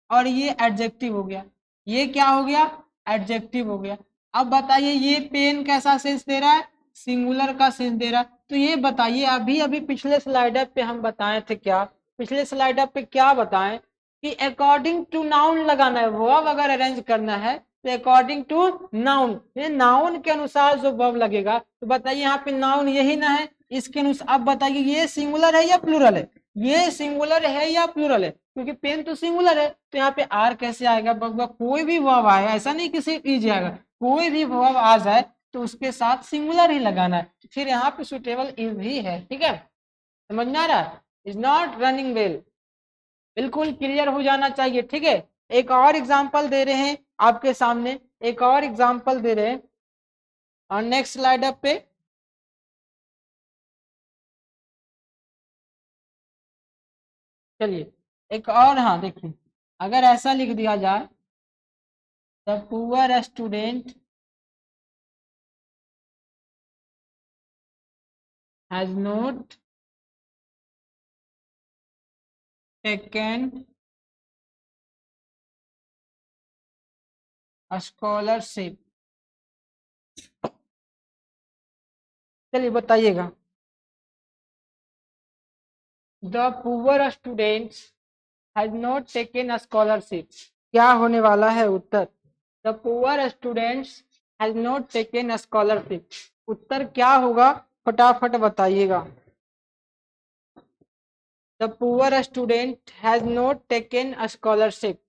और ये एडजेक्टिव हो गया, ये क्या हो गया, एडजेक्टिव हो गया। अब बताइए ये पेन कैसा सेंस दे रहा है, सिंगुलर का सेंस दे रहा है। तो ये बताइए, अभी अभी पिछले स्लाइड पे हम बताए थे क्या, पिछले स्लाइड पे क्या बताएं कि अकॉर्डिंग टू नाउन लगाना है, वर्ब अगर अरेंज करना है तो अकॉर्डिंग टू नाउन, नाउन के अनुसार जो वर्ब लगेगा। तो बताइए यहाँ पे नाउन यही ना है, इसके अनुसार अब बताइए ये सिंगुलर है या प्लूरल है, ये सिंगुलर है या प्लूरल है, क्योंकि पेन तो सिंगुलर है। तो यहाँ पे आर कैसे आएगा, कोई भी वर्ब आएगा, ऐसा नहीं कि सिर्फ इज आएगा, कोई भी वर्ब आ जाए तो उसके साथ सिंगुलर ही लगाना है, फिर यहाँ पे सुटेबल इज ही है। ठीक है, समझ में आ रहा है, इज नॉट रनिंग वेल, बिल्कुल क्लियर हो जाना चाहिए। ठीक है, एक और एग्जांपल दे रहे हैं आपके सामने, एक और एग्जांपल दे रहे हैं और नेक्स्ट स्लाइड अप पे। चलिए एक और, हाँ देखिए, अगर ऐसा लिख दिया जाए the poor student has not taken scholarship. चलिए बताइएगा, the poor student has not taken scholarship, क्या होने वाला है उत्तर, the poor students has not taken scholarship, उत्तर क्या होगा फटाफट बताइएगा। The poor student has not taken scholarship,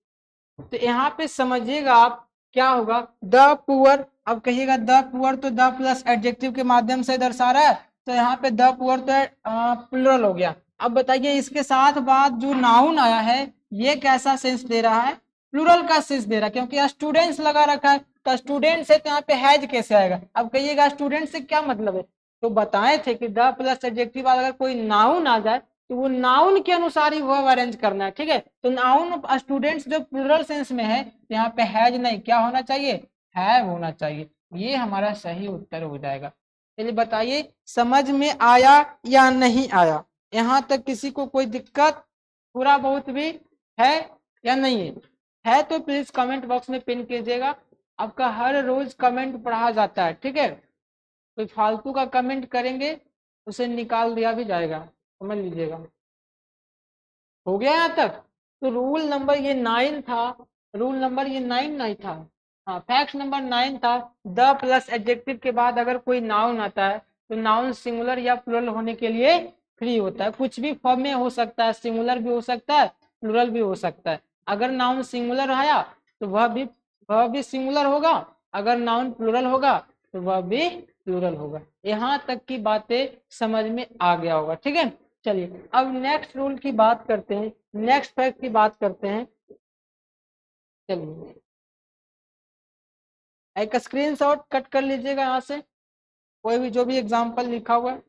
तो यहाँ पे समझिएगा आप क्या होगा, द पुअर, अब कहिएगा द पुअर तो द प्लस एडजेक्टिव के माध्यम से दर्शा रहा है, तो यहाँ पे द पुअर तो प्लुरल हो गया। अब बताइए इसके साथ बाद जो नाउन आया है ये कैसा सेंस दे रहा है, प्लूरल का सेंस दे रहा है, क्योंकि स्टूडेंट्स लगा रखा है, तो स्टूडेंट से तो यहाँ पे हैज कैसे आएगा। अब कहिएगा स्टूडेंट से क्या मतलब है, तो बताए थे कि द प्लस एडजेक्टिव अगर कोई नाउन आ जाए तो वो नाउन के अनुसार ही वर्ब अरेंज करना है। ठीक है, तो नाउन स्टूडेंट्स जो प्लूरल सेंस में है तो यहाँ पे हैज नहीं, क्या होना चाहिए, हैव होना चाहिए, ये हमारा सही उत्तर हो जाएगा। चलिए बताइए समझ में आया या नहीं आया, यहाँ तक किसी को कोई दिक्कत, पूरा बहुत भी है या नहीं है तो प्लीज कमेंट बॉक्स में पिन कीजिएगा, आपका हर रोज कमेंट पढ़ा जाता है। ठीक है, कोई फालतू का कमेंट करेंगे उसे निकाल दिया भी जाएगा, समझ लीजिएगा। हो गया यहाँ तक, तो रूल नंबर ये 9 था, रूल नंबर ये 9 नहीं था, हाँ फैक्ट नंबर 9 था, द प्लस एडजेक्टिव के बाद अगर कोई नाउन आता है तो नाउन सिंगुलर या प्लुरल होने के लिए फ्री होता है, कुछ भी फॉर्म में हो सकता है, सिंगुलर भी हो सकता है प्लुरल भी हो सकता है। अगर नाउन सिंगुलर आया तो वह भी सिंगुलर होगा, अगर नाउन प्लुरल होगा तो वह भी प्लूरल होगा। यहाँ तक की बातें समझ में आ गया होगा, ठीक है। चलिए अब नेक्स्ट रूल की बात करते हैं, नेक्स्ट फैक्ट की बात करते हैं। चलिए एक स्क्रीनशॉट कट कर लीजिएगा यहाँ से, कोई भी जो भी एग्जाम्पल लिखा हुआ है।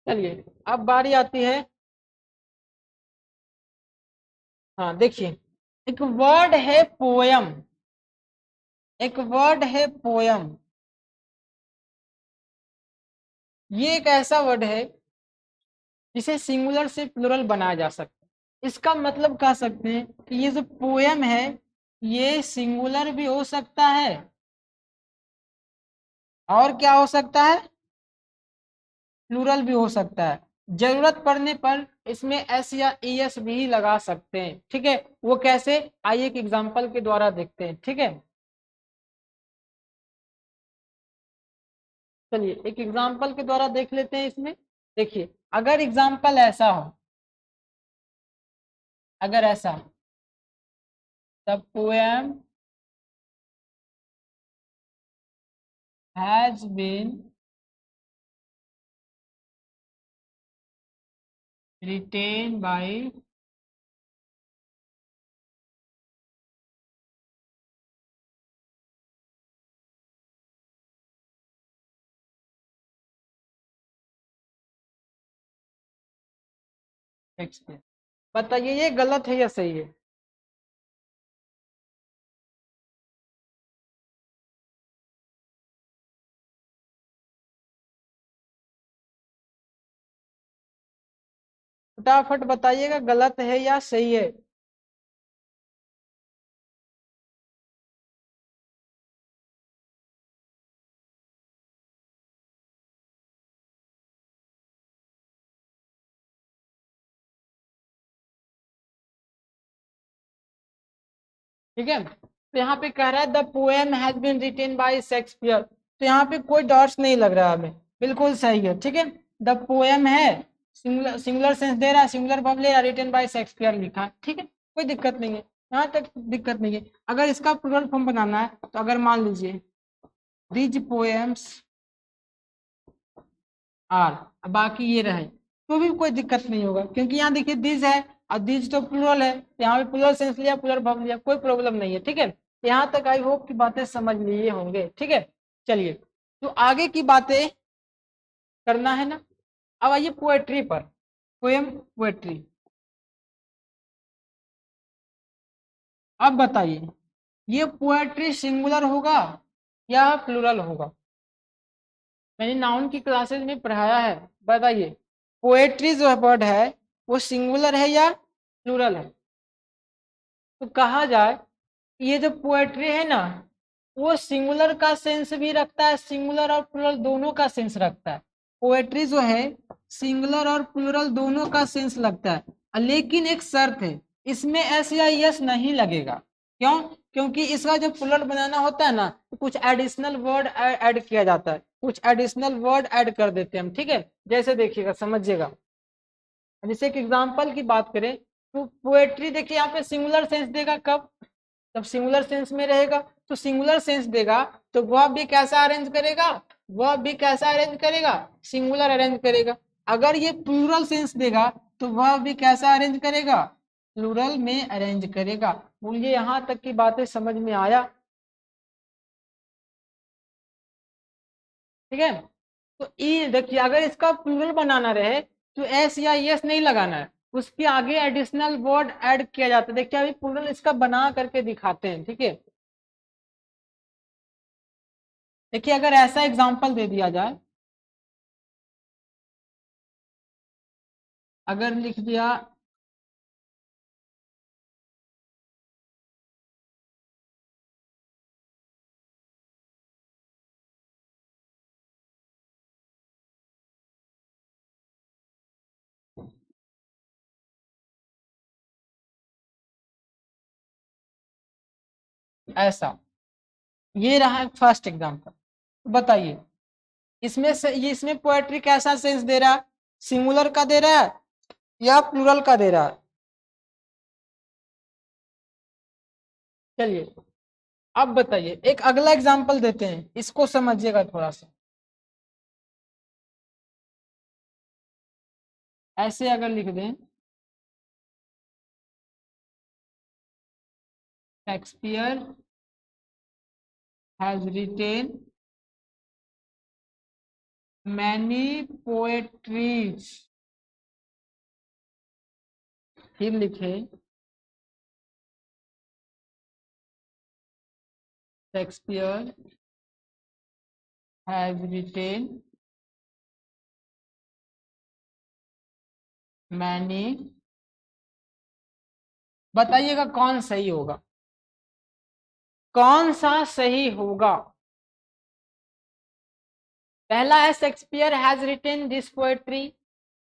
चलिए अब बारी आती है, हाँ देखिए, एक वर्ड है पोयम, एक वर्ड है पोयम। ये एक ऐसा वर्ड है जिसे सिंगुलर से प्लुरल बनाया जा सकता है। इसका मतलब कह सकते हैं कि ये जो पोयम है ये सिंगुलर भी हो सकता है और क्या हो सकता है, प्लूरल भी हो सकता है। जरूरत पड़ने पर इसमें एस या एस भी लगा सकते हैं, ठीक है। वो कैसे, आइए एक एग्जांपल के द्वारा देखते हैं, ठीक है। चलिए एक एग्जांपल के द्वारा देख लेते हैं इसमें। देखिए अगर एग्जांपल ऐसा हो, अगर ऐसा, the poem has been written by Shakespeare. बताइए ये गलत है या सही है। फटाफट बताइएगा गलत है या सही है। ठीक है, तो यहाँ पे कह रहा है the poem has been written by Shakespeare, तो यहाँ पे कोई डॉट्स नहीं लग रहा हमें, बिल्कुल सही है, ठीक है। द पोएम है, सिंगुलर सिंगुलर सेंस दे रहा है, सिंगुलर वर्ब ले रहा है, रिटेन बाय शेक्सपियर लिखा है, ठीक है, कोई दिक्कत नहीं है, यहाँ तक दिक्कत नहीं है। अगर इसका प्लूरल फॉर्म बनाना है तो अगर मान लीजिए दीज पोएम्स आर, बाकी ये रहे तो भी कोई दिक्कत नहीं होगा, क्योंकि यहाँ देखिए दिस है और दिस तो प्लूरल है, यहाँ पे प्लूरल सेंस लिया, प्लूरल वर्ब लिया, कोई प्रॉब्लम नहीं है, ठीक है। यहाँ तक आई होप की बातें समझ लिए होंगे, ठीक है। चलिए तो आगे की बातें करना है ना। अब आइए पोएट्री पर, पोएम पोएट्री। अब बताइए ये पोएट्री सिंगुलर होगा या प्लूरल होगा। मैंने नाउन की क्लासेस में पढ़ाया है, बताइए पोएट्री जो वर्ड है वो सिंगुलर है या प्लूरल है। तो कहा जाए ये जो पोएट्री है ना वो सिंगुलर का सेंस भी रखता है, सिंगुलर और प्लूरल दोनों का सेंस रखता है। पोएट्री जो है सिंगुलर और प्लूरल दोनों का सेंस लगता है, लेकिन एक शर्त है, इसमें एस या यस नहीं लगेगा। क्यों, क्योंकि इसका जो प्लूरल बनाना होता है ना तो कुछ एडिशनल वर्ड ऐड किया जाता है, कुछ एडिशनल वर्ड ऐड कर देते हैं हम, ठीक है। जैसे देखिएगा समझिएगा, जैसे एक एग्जांपल की बात करें तो पोएट्री देखिए यहाँ पे सिंगुलर सेंस देगा कब, जब सिंगुलर सेंस में रहेगा, तो सिंगुलर सेंस देगा तो वह भी कैसा अरेंज करेगा, वह भी कैसा अरेंज करेगा, सिंगुलर अरेंज करेगा। अगर ये प्लूरल सेंस देगा तो वह भी कैसा अरेंज करेगा, प्लूरल में अरेंज करेगा। बोलिए यहाँ तक की बातें समझ में आया, ठीक है। तो ई देखिए अगर इसका प्लूरल बनाना रहे तो एस या यस नहीं लगाना है, उसके आगे एडिशनल वर्ड ऐड किया जाता है। देखिए अभी प्लूरल इसका बना करके दिखाते हैं, ठीक है। देखिए अगर ऐसा एग्जांपल दे दिया जाए, अगर लिख दिया ऐसा, ये रहा फर्स्ट एग्जांपल, बताइए इसमें से ये इसमें पोएट्री कैसा सेंस दे रहा है, सिंगुलर का दे रहा है या प्लूरल का दे रहा है। चलिए अब बताइए, एक अगला एग्जांपल देते हैं, इसको समझिएगा थोड़ा सा। ऐसे अगर लिख दें, Shakespeare has retain many poetries, फिर लिखे शेक्सपियर हैज रिटेन मैनी, बताइएगा कौन सही होगा, कौन सा सही होगा। पहला है Shakespeare has retain this poetry,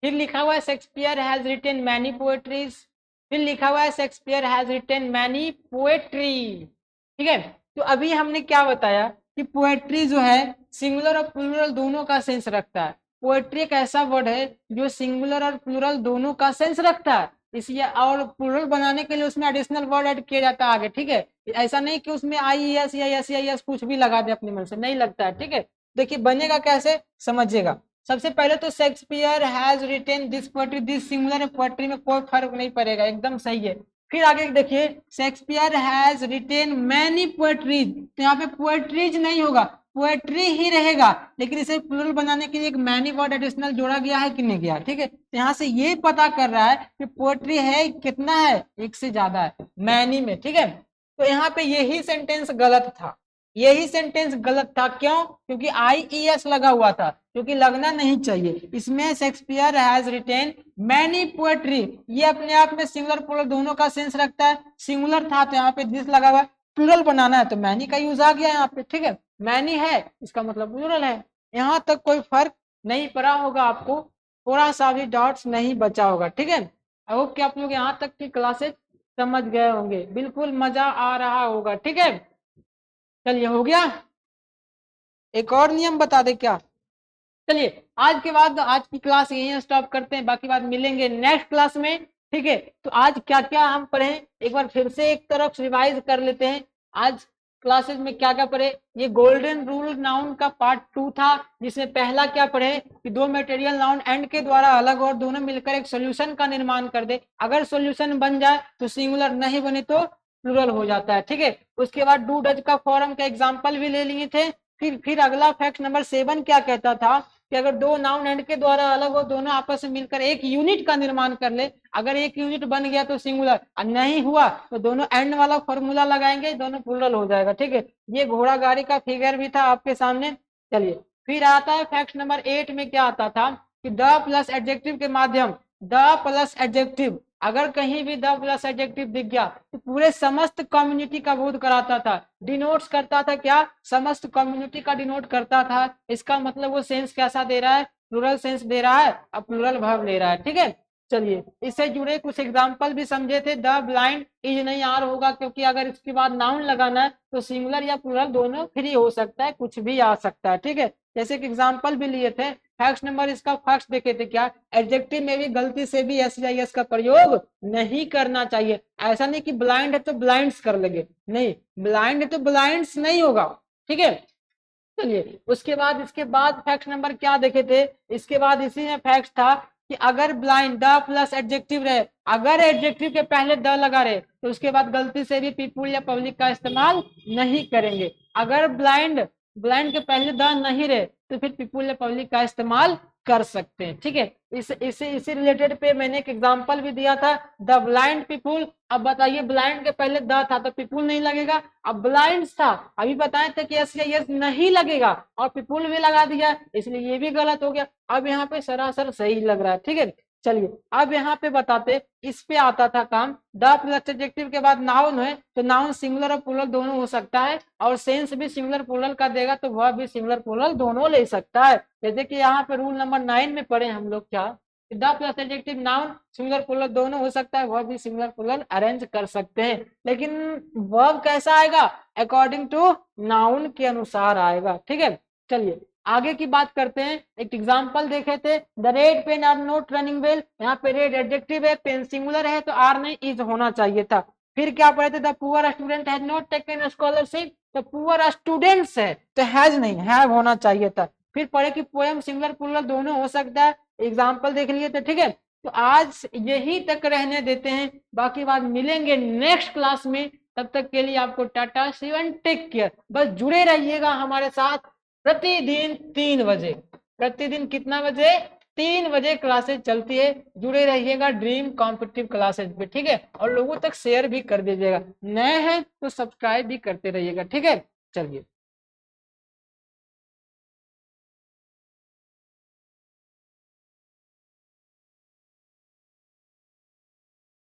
फिर लिखा हुआ है Shakespeare has retain many poetries, फिर लिखा हुआ है Shakespeare has retain many poetry. ठीक है, तो अभी हमने क्या बताया कि पोएट्री जो है सिंगुलर और प्लूरल दोनों का सेंस रखता है। पोएट्री एक ऐसा वर्ड है जो सिंगुलर और प्लूरल दोनों का सेंस रखता है, इसलिए और प्लूरल बनाने के लिए उसमें एडिशनल वर्ड ऐड किया जाता है आगे। ठीक है, ऐसा नहीं कि उसमें IES या SEIS कुछ भी लगा दे अपने मन से, नहीं लगता है। ठीक है, देखिए बनेगा कैसे समझिएगा। सबसे पहले तो Shakespeare has retain this poetry, this singular है, पोएट्री में कोई फर्क नहीं पड़ेगा, एकदम सही है। फिर आगे देखिए Shakespeare has retain many poetries, तो यहाँ पे पोएट्रीज नहीं होगा, पोएट्री ही रहेगा, लेकिन इसे प्लूरल बनाने के लिए एक मैनी वर्ड एडिशनल जोड़ा गया है कि नहीं गया। ठीक है, तो यहाँ से ये पता कर रहा है कि पोएट्री है कितना है, एक से ज्यादा है मैनी में। ठीक है, तो यहाँ पे यही सेंटेंस गलत था, यही सेंटेंस गलत था। क्यों? क्योंकि IES लगा हुआ था, क्योंकि लगना नहीं चाहिए। इसमें Shakespeare has retain many poetry, ये अपने आप में सिंगुलर प्लूरल दोनों का सेंस रखता है। सिंगुलर था तो यहाँ पे दिस लगा हुआ है, प्लूरल बनाना है तो मैनी का यूज आ गया यहाँ पे। ठीक है, मैनी है इसका मतलब प्लूरल है। यहाँ तक कोई फर्क नहीं पड़ा होगा आपको, थोड़ा सा भी डाउट्स नहीं बचा होगा। ठीक है, आई होप कि आप लोग यहाँ तक की क्लासेज समझ गए होंगे, बिल्कुल मजा आ रहा होगा। ठीक है, चलिए हो गया। एक और नियम बता दे क्या? चलिए आज के बाद आज की क्लास यहीं स्टॉप करते हैं, बाकी बात मिलेंगे नेक्स्ट क्लास में। ठीक है, तो आज क्या क्या हम पढ़े एक बार फिर से एक तरफ रिवाइज कर लेते हैं। आज क्लासेस में क्या क्या पढ़े, ये गोल्डन रूल नाउन का पार्ट 2 था, जिसमें पहला क्या पढ़े कि दो मटेरियल नाउन एंड के द्वारा अलग और दोनों मिलकर एक सॉल्यूशन का निर्माण कर दे, अगर सॉल्यूशन बन जाए तो सिंगुलर, नहीं बने तो प्लूरल हो जाता है। ठीक है, उसके बाद डू डज का फॉर्म का एग्जाम्पल भी ले लिए थे। फिर अगला फैक्ट नंबर 7 क्या कहता था कि अगर दो नाउन एंड के द्वारा अलग हो, दोनों आपस में मिलकर एक यूनिट का निर्माण कर ले, अगर एक यूनिट बन गया तो सिंगुलर, और नहीं हुआ तो दोनों एंड वाला फॉर्मूला लगाएंगे, दोनों प्लूरल हो जाएगा। ठीक है, ये घोड़ा गाड़ी का फिगर भी था आपके सामने। चलिए फिर आता है फैक्ट नंबर 8 में क्या आता था कि द प्लस एडजेक्टिव के माध्यम, द प्लस एडजेक्टिव, अगर कहीं भी द प्लस एडजेक्टिव दिख गया तो पूरे समस्त कम्युनिटी का बोध कराता था, डिनोट्स करता था। क्या? समस्त कम्युनिटी का डिनोट करता था। इसका मतलब वो सेंस कैसा दे रहा है? प्लूरल सेंस दे रहा है, अब प्लूरल वर्ब ले रहा है। ठीक है, चलिए इससे जुड़े कुछ एग्जाम्पल भी समझे थे। द ब्लाइंड इज नहीं आर होगा, क्योंकि अगर इसके बाद नाउन लगाना है तो सिंगुलर या प्लूरल दोनों फ्री हो सकता है, कुछ भी आ सकता है। ठीक है, जैसे कि एग्जाम्पल भी लिए थे। फैक्ट नंबर इसका फर्स्ट देखे थे क्या, एडजेक्टिव में भी गलती से भी SEIS का प्रयोग नहीं करना चाहिए। ऐसा नहीं कि ब्लाइंड है तो ब्लाइंड्स कर लगे, नहीं, ब्लाइंड है तो ब्लाइंड्स नहीं होगा। ठीक है, चलिए उसके बाद इसके बाद फैक्ट नंबर क्या देखे थे, इसके बाद इसी में फैक्ट था कि अगर ब्लाइंड द प्लस एडजेक्टिव रहे, अगर एडजेक्टिव के पहले द लगा रहे तो उसके बाद गलती से भी पीपुल या पब्लिक का इस्तेमाल नहीं करेंगे। अगर ब्लाइंड ब्लाइंड के पहले द नहीं रहे तो फिर पीपुल या पब्लिक का इस्तेमाल कर सकते हैं। ठीक है, इसी रिलेटेड पे मैंने एक एग्जांपल भी दिया था, द ब्लाइंड पीपुल। अब बताइए ब्लाइंड के पहले द था तो पीपुल नहीं लगेगा, अब ब्लाइंड था, अभी बताए थे कि SEIS नहीं लगेगा और पीपुल भी लगा दिया, इसलिए ये भी गलत हो गया। अब यहाँ पे सरासर सही लग रहा है। ठीक है, चलिए अब यहाँ पे बताते, इस पे आता था काम, द प्लस एडजेक्टिव के बाद नाउन है तो नाउन सिंगुलर और प्लूरल दोनों हो सकता है, और सेंस भी सिंगुलर प्लूरल का देगा तो वह भी सिंगुलर प्लूरल दोनों ले सकता है। जैसे कि यहाँ पे रूल नंबर 9 में पढ़े हम लोग क्या, the plus adjective noun singular plural दोनों हो सकता है, वह भी सिंगुलर प्लूरल अरेंज कर सकते हैं। लेकिन वर्ब कैसा आएगा? अकॉर्डिंग टू नाउन के अनुसार आएगा। ठीक है, चलिए आगे की बात करते हैं। एक एग्जांपल देखे थे, the red pen are not running well, यहाँ पे रेड एडजेक्टिव है, पेन सिंगुलर है तो आर नहीं इज होना चाहिए था। फिर क्या पढ़े थे, the poor student has not taken scholarship, तो पुअर स्टूडेंट्स है तो हैज नहीं, हैव होना चाहिए था। फिर पढ़े कि पोएम सिंगुलर प्लूरल दोनों हो सकता है, एग्जाम्पल देख लिए थे, ठीक है। तो आज यही तक रहने देते हैं, बाकी बात मिलेंगे नेक्स्ट क्लास में। तब तक के लिए आपको टाटा सी एंड टेक केयर। बस जुड़े रहिएगा हमारे साथ प्रतिदिन 3 बजे। प्रतिदिन कितना बजे? 3 बजे क्लासेस चलती है। जुड़े रहिएगा ड्रीम कॉम्पिटिटिव क्लासेस पे, ठीक है। और लोगों तक शेयर भी कर दीजिएगा, नए हैं तो सब्सक्राइब भी करते रहिएगा, ठीक है। चलिए।